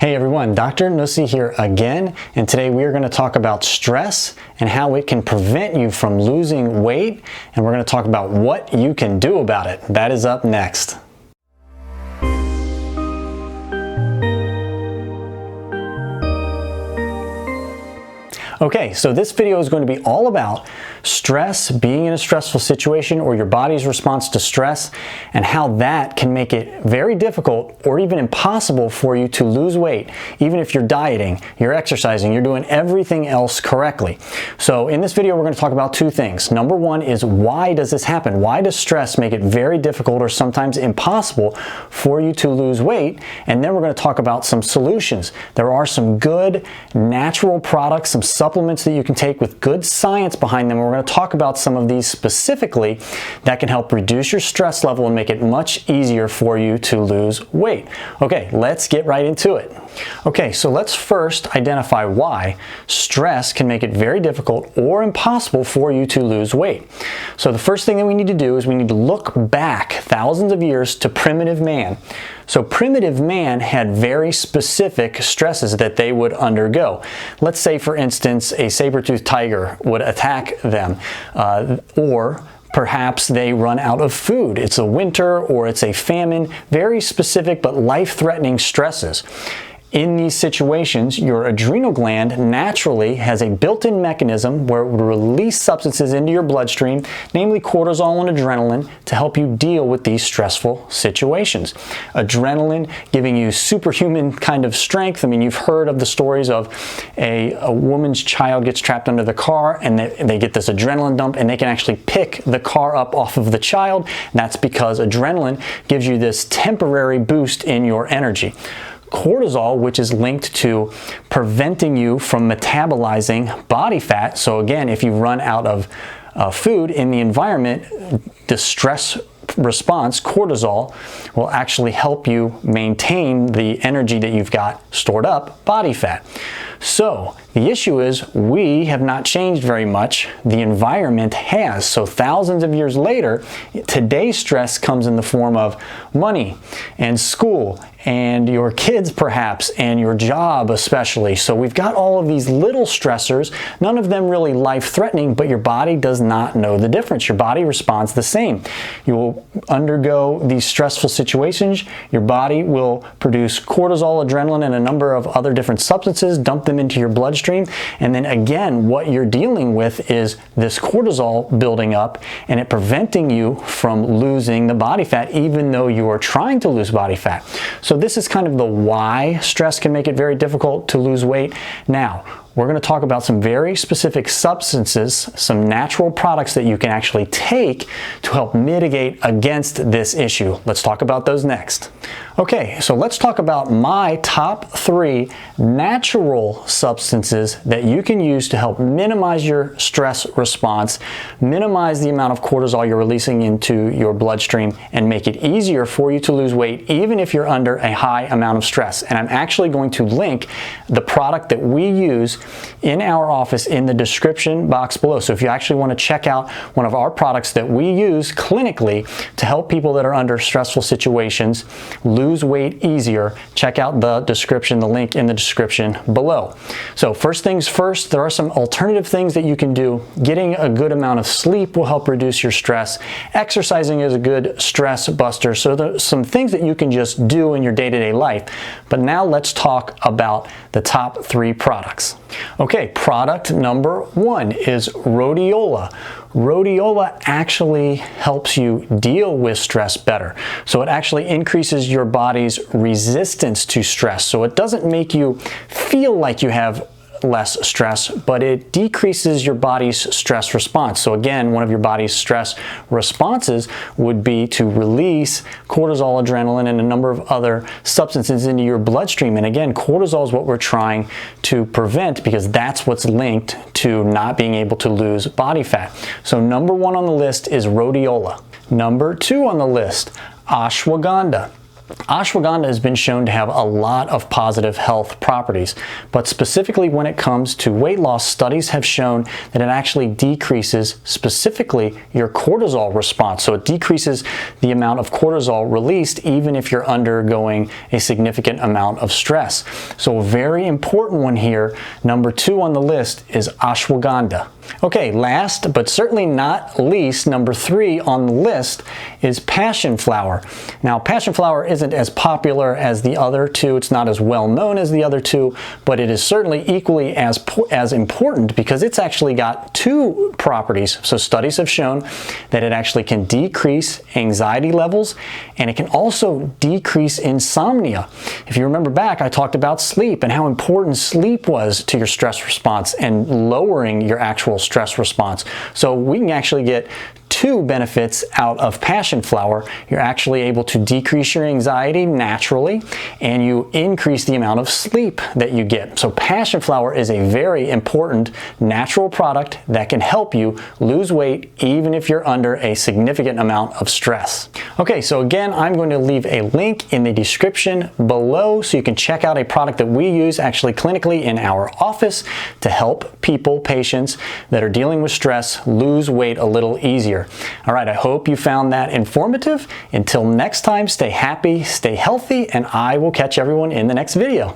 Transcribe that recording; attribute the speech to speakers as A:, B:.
A: Hey everyone, Dr. Nuesse here again, and today we are going to talk about stress and how it can prevent you from losing weight, and we're going to talk about what you can do about it. That is up next. Okay, so this video is going to be all about stress, being in a stressful situation, or your body's response to stress, and how that can make it very difficult or even impossible for you to lose weight, even if you're dieting, you're exercising, you're doing everything else correctly. So in this video, we're going to talk about two things. Number one is, why does this happen? Why does stress make it very difficult or sometimes impossible for you to lose weight? And then we're going to talk about some solutions. There are some good natural products, some supplements that you can take with good science behind them. We're going to talk about some of these specifically that can help reduce your stress level and make it much easier for you to lose weight. Okay, let's get right into it. Okay, so let's first identify why stress can make it very difficult or impossible for you to lose weight. So the first thing that we need to do is we need to look back thousands of years to primitive man. So primitive man had very specific stresses that they would undergo. Let's say, for instance, a saber-toothed tiger would attack them, or perhaps they run out of food. It's a winter or it's a famine, very specific but life-threatening stresses. In these situations, your adrenal gland naturally has a built-in mechanism where it would release substances into your bloodstream, namely cortisol and adrenaline, to help you deal with these stressful situations. Adrenaline giving you superhuman kind of strength. I mean, you've heard of the stories of a woman's child gets trapped under the car and they get this adrenaline dump and they can actually pick the car up off of the child. And that's because adrenaline gives you this temporary boost in your energy. Cortisol, which is linked to preventing you from metabolizing body fat. So again, if you run out of food in the environment, the stress response, cortisol, will actually help you maintain the energy that you've got stored up, body fat. So the issue is we have not changed very much. The environment has. So thousands of years later, today's stress comes in the form of money and school and your kids perhaps, and your job especially. So we've got all of these little stressors, none of them really life-threatening, but your body does not know the difference. Your body responds the same. You will undergo these stressful situations, your body will produce cortisol, adrenaline, and a number of other different substances, dump them into your bloodstream, and then again, what you're dealing with is this cortisol building up and it preventing you from losing the body fat, even though you are trying to lose body fat. So this is kind of the why stress can make it very difficult to lose weight. Now, we're going to talk about some very specific substances, some natural products that you can actually take to help mitigate against this issue. Let's talk about those next. Okay, so let's talk about my top 3 natural substances that you can use to help minimize your stress response, minimize the amount of cortisol you're releasing into your bloodstream, and make it easier for you to lose weight even if you're under a high amount of stress. And I'm actually going to link the product that we use in our office in the description box below. So if you actually want to check out one of our products that we use clinically to help people that are under stressful situations lose weight easier, check out the description, the link in the description below. So first things first, there are some alternative things that you can do. Getting a good amount of sleep will help reduce your stress. Exercising is a good stress buster. So there's some things that you can just do in your day-to-day life. But now let's talk about the top 3 products. Okay, product number 1 is Rhodiola. Rhodiola actually helps you deal with stress better. So it actually increases your body's resistance to stress. So it doesn't make you feel like you have less stress, but it decreases your body's stress response. So again, one of your body's stress responses would be to release cortisol, adrenaline, and a number of other substances into your bloodstream. And again, cortisol is what we're trying to prevent because that's what's linked to not being able to lose body fat. So number 1 on the list is Rhodiola. Number 2 on the list, ashwagandha. Ashwagandha has been shown to have a lot of positive health properties, but specifically when it comes to weight loss, studies have shown that it actually decreases specifically your cortisol response. So it decreases the amount of cortisol released even if you're undergoing a significant amount of stress. So a very important one here, number 2 on the list, is ashwagandha. Okay, last but certainly not least, number 3 on the list is passion flower. Now, passion flower isn't as popular as the other 2. It's not as well known as the other 2, but it is certainly equally as important because it's actually got 2 properties. So studies have shown that it actually can decrease anxiety levels, and it can also decrease insomnia. If you remember back, I talked about sleep and how important sleep was to your stress response and lowering your actual stress response. So we can actually get 2 benefits out of passion flower. You're actually able to decrease your anxiety naturally, and you increase the amount of sleep that you get. So passion flower is a very important natural product that can help you lose weight even if you're under a significant amount of stress. Okay, so again, I'm going to leave a link in the description below so you can check out a product that we use actually clinically in our office to help people, patients that are dealing with stress, lose weight a little easier. All right, I hope you found that informative. Until next time, stay happy, stay healthy, and I will catch everyone in the next video.